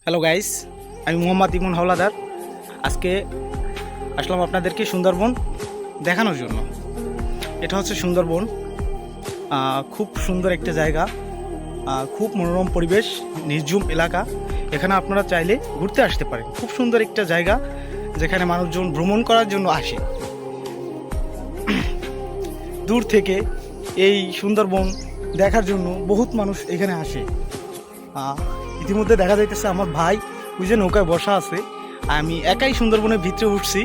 Hello guys, আমি মোহাম্মদ ইমন হাওলাদার। আজকে আসলাম আপনাদেরকে সুন্দরবন দেখানোর জন্য। এটা হচ্ছে সুন্দরবন, খুব সুন্দর একটা জায়গা, খুব মনোরম পরিবেশ, নির্ঝুম এলাকা। এখানে আপনারা চাইলে ঘুরতে আসতে পারেন। খুব সুন্দর একটা জায়গা যেখানে মানুষজন ভ্রমণ করার জন্য আসে। দূর থেকে এই সুন্দরবন দেখার জন্য বহুত মানুষ এখানে আসে। ইতিমধ্যে দেখা যাইতেছে আমার ভাই ওই যে নৌকায় বসা আছে, আমি একাই সুন্দরবনের ভিতরে উঠছি।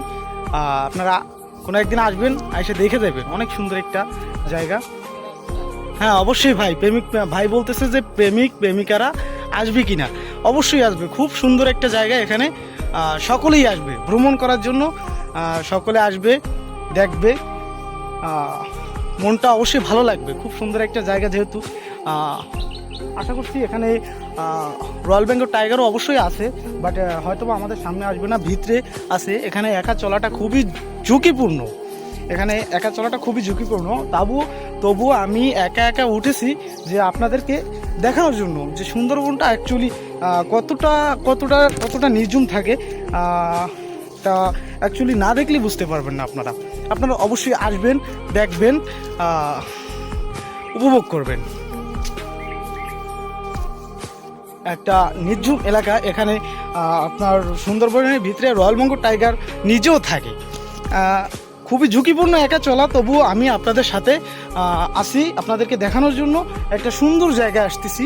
আপনারা কোনো একদিন আসবেন, এসে দেখে যাবেন, অনেক সুন্দর একটা জায়গা। হ্যাঁ অবশ্যই ভাই, ভাই বলতেছে যে প্রেমিকারা আসবে কিনা, অবশ্যই আসবে। খুব সুন্দর একটা জায়গা, এখানে সকলেই আসবে ভ্রমণ করার জন্য। সকলে আসবে, দেখবে, মনটা অবশ্যই ভালো লাগবে। খুব সুন্দর একটা জায়গা, যেহেতু আশা করছি এখানে রয়্যাল বেঙ্গল টাইগারও অবশ্যই আছে, বাট হয়তো বা আমাদের সামনে আসবে না, ভিতরে আছে। এখানে একা চলাটা খুবই ঝুঁকিপূর্ণ, তবুও আমি একা উঠেছি যে আপনাদেরকে দেখানোর জন্য যে সুন্দরবনটা অ্যাকচুয়ালি কতটা নির্ঝুম থাকে। তা অ্যাকচুয়ালি না দেখলেই বুঝতে পারবেন না। আপনারা অবশ্যই আসবেন, দেখবেন, উপভোগ করবেন। একটা নির্ঝুম এলাকা, এখানে আপনার সুন্দরবনের ভিতরে রয়্যাল বেঙ্গল টাইগার নিজেও থাকে। খুবই ঝুঁকিপূর্ণ একা চলা, তবুও আমি আপনাদের সাথে আসি আপনাদেরকে দেখানোর জন্য। একটা সুন্দর জায়গায় আসতেছি,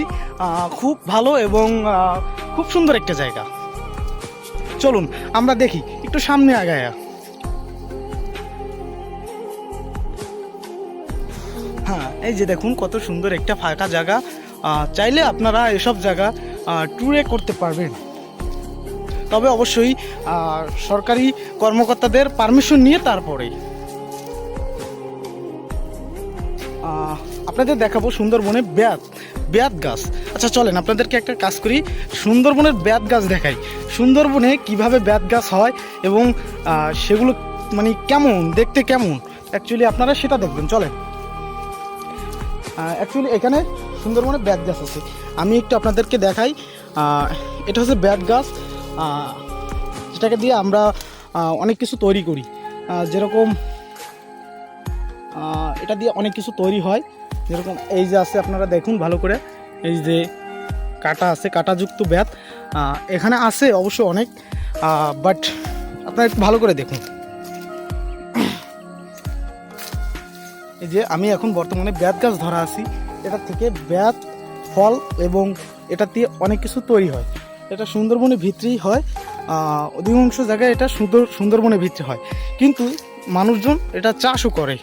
খুব ভালো এবং খুব সুন্দর একটা জায়গা। চলুন আমরা দেখি, একটু সামনে আগায়া। হ্যাঁ, এই যে দেখুন কত সুন্দর একটা ফাঁকা জায়গা। চাইলে আপনারা এসব জায়গা ট্যুরে করতে পারবেন, তবে অবশ্যই সরকারি কর্মকর্তাদের পারমিশন নিয়ে। তারপরে আপনাদের দেখাবো সুন্দরবনে বেয়াত গাছ। আচ্ছা চলেন আপনাদেরকে একটা কাজ করি, সুন্দরবনের বেয়াত গাছ দেখাই। সুন্দরবনে কিভাবে বেয়াত গাছ হয় এবং সেগুলো মানে কেমন দেখতে, কেমন অ্যাকচুয়ালি আপনারা সেটা দেখবেন। চলেন, অ্যাকচুয়ালি এখানে সুন্দরবনে বেত গাছ আছে, আমি একটু আপনাদেরকে দেখাই। এটা হচ্ছে বেত গাছ, যেটাকে দিয়ে আমরা অনেক কিছু তৈরি করি। যেরকম এটা দিয়ে অনেক কিছু তৈরি হয়, যেরকম এই যে আছে, আপনারা দেখুন ভালো করে, এই যে কাটা আছে, কাটাযুক্ত বেত এখানে আছে অবশ্য অনেক, বাট আপনারা একটু ভালো করে দেখুন। এই যে আমি এখন বর্তমানে বেত গাছ ধরা আছি, এটা থেকে বেত ফল এবং এটা দিয়ে অনেক কিছু তৈরি হয়। এটা সুন্দরবনের ভিতরেই হয়, অধিকাংশ জায়গায় এটা সুন্দরবনের ভিতরে হয়, কিন্তু মানুষজন এটা চাষও করে।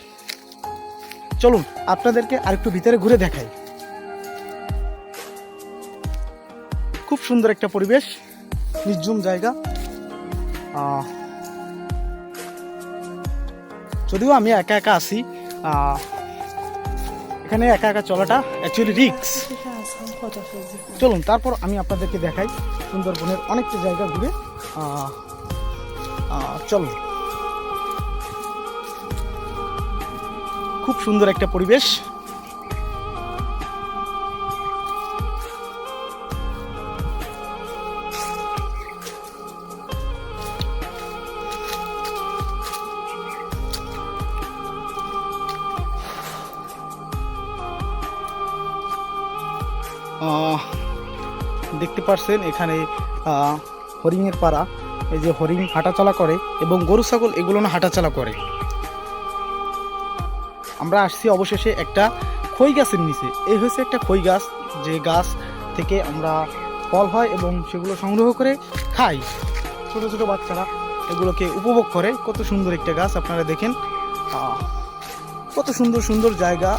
চলুন আপনাদেরকে আরেকটু ভিতরে ঘুরে দেখাই। খুব সুন্দর একটা পরিবেশ, নির্ঝুম জায়গা। যদিও আমি একা আছি, এখানে একা চলাটা অ্যাকচুয়ালি রিস্ক। চলুন তারপর আমি আপনাদেরকে দেখাই সুন্দরবনের অনেকটা জায়গা ঘুরে। চলুন, খুব সুন্দর একটা পরিবেশ। দেখতে পাচ্ছেন এখানে হরিণের পাড়া, এই যে হরিণ হাঁটাচলা করে এবং গরু ছাগল এগুলো না হাঁটাচলা করে। আমরা আসছি অবশেষে একটা খই গাছের নিচে। এই হচ্ছে একটা খই গাছ, যে গাছ থেকে আমরা ফল হয় এবং সেগুলো সংগ্রহ করে খাই। ছোট ছোট বাচ্চারা এগুলোকে উপভোগ করে। কত সুন্দর একটা গাছ, আপনারা দেখেন কত সুন্দর জায়গা,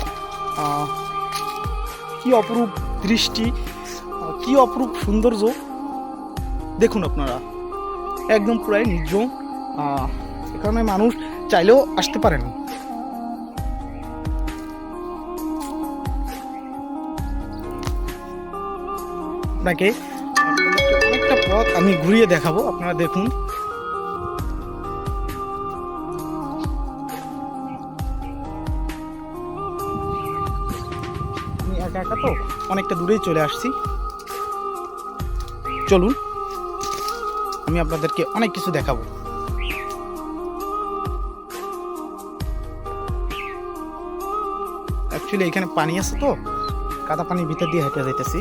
কি অপরূপ দৃষ্টি, কি অপরূপ সৌন্দর্য দেখুন আপনারা। একদম পুরাই নির্ঝুম, এখানে মানুষ চাইলেও আসতে পারেন। আপনাকে অনেকটা পথ আমি ঘুরিয়ে দেখাবো, আপনারা দেখুন। আমি একা তো অনেকটা দূরেই চলে আসছি। চলুন আমি আপনাদেরকে অনেক কিছু দেখাবো। অ্যাকচুয়ালি এখানে পানি আছে তো, কাদা পানির ভিতর দিয়ে হেঁটে যাইতেছি,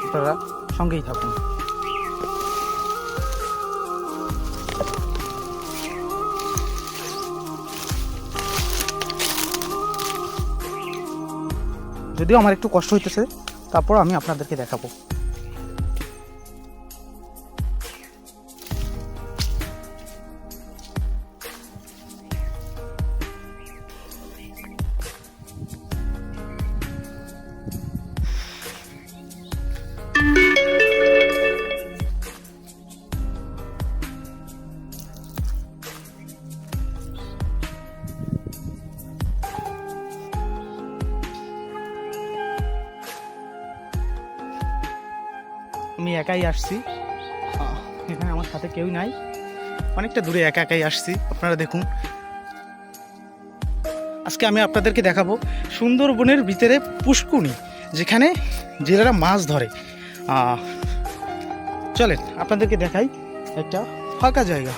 আপনারা সঙ্গেই থাকুন। যদিও আমার একটু কষ্ট হইতেছে, তারপর আমি আপনাদেরকে দেখাবো। আমি একাই আসছি, এখানে আমার সাথে কেউ নাই, অনেকটা দূরে একা একাই আসছি। আপনারা দেখুন, আজকে আমি আপনাদেরকে দেখাবো সুন্দরবনের ভিতরে পুষ্কুনি, যেখানে জেলেরা মাছ ধরে। চলেন আপনাদেরকে দেখাই একটা ফাঁকা জায়গা।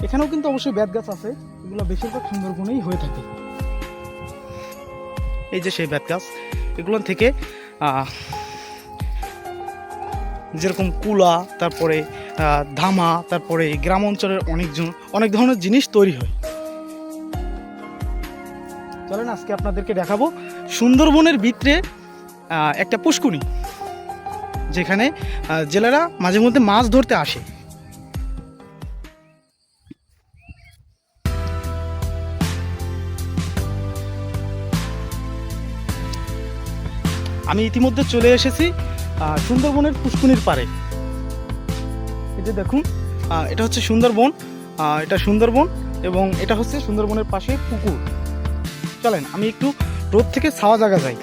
এখানেও কিন্তু অবশ্যই বেত গাছ আছে, এগুলো বেশিরভাগ সুন্দরবনেই হয়ে থাকে। এই যে সেই বেত গাছ, এগুলো থেকে যেরকম কুলা, তারপরে ধামা, তারপরে গ্রাম অঞ্চলের অনেক ধরনের জিনিস তৈরি হয়। চলেন আজকে আপনাদেরকে দেখাবো সুন্দরবনের ভিতরে একটা পুষ্কুনি, যেখানে জেলেরা মাঝে মধ্যে মাছ ধরতে আসে। আমি ইতিমধ্যে চলে এসেছি সুন্দরবনের পুষ্কুনির পাড়ে। এই যে দেখুন, এটা হচ্ছে সুন্দরবন, এটা সুন্দরবন এবং এটা হচ্ছে সুন্দরবনের পাশে পুকুর। চলেন আমি একটু রোদ থেকে ছাওয়া জায়গা যাই,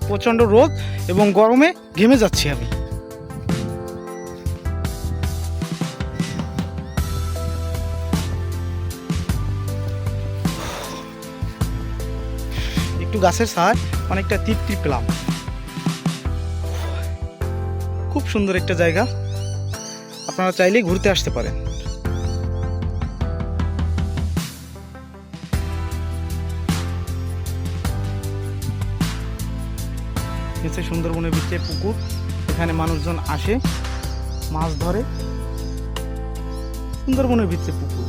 প্রচণ্ড রোদ এবং গরমে ঘেমে যাচ্ছি আমি। একটু গাছের ছায় অনেকটা তৃপ্তি পেলাম। খুব সুন্দর একটা জায়গা, আপনারা চাইলেই ঘুরতে আসতে পারেন। সুন্দরবনের ভিতরে পুকুর, এখানে মানুষজন আসে মাছ ধরে। সুন্দরবনের ভিতরে পুকুর,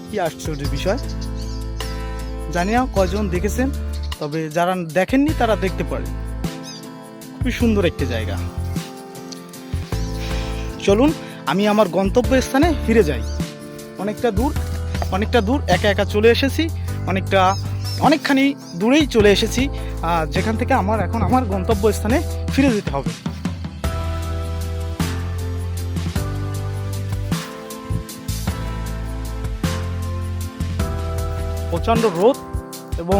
কি আশ্চর্যের বিষয়। জানি না কয়জন দেখেছেন, তবে যারা দেখেননি তারা দেখতে পারেন। খুবই সুন্দর একটি জায়গা। চলুন আমি আমার গন্তব্যস্থানে ফিরে যাই। অনেকটা দূর একা একা চলে এসেছি, অনেকখানি দূরেই চলে এসেছি, যেখান থেকে এখন আমার গন্তব্যস্থানে ফিরে যেতে হবে। প্রচণ্ড রোদ এবং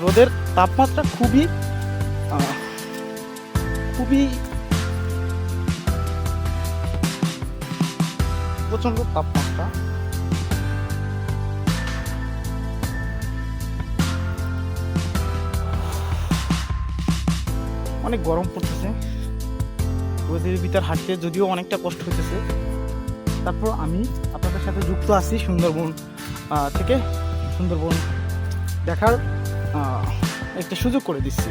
রোদের তাপমাত্রা খুবই প্রচণ্ড তাপমাত্রা। অনেক গরম পড়তেছে, রোদের ভিতর হাঁটতে যদিও অনেকটা কষ্ট হইতেছে, তারপর আমি আপনাদের সাথে যুক্ত আছি সুন্দরবন থেকে। সুন্দরবন দেখার একটা সুযোগ করে দিচ্ছি।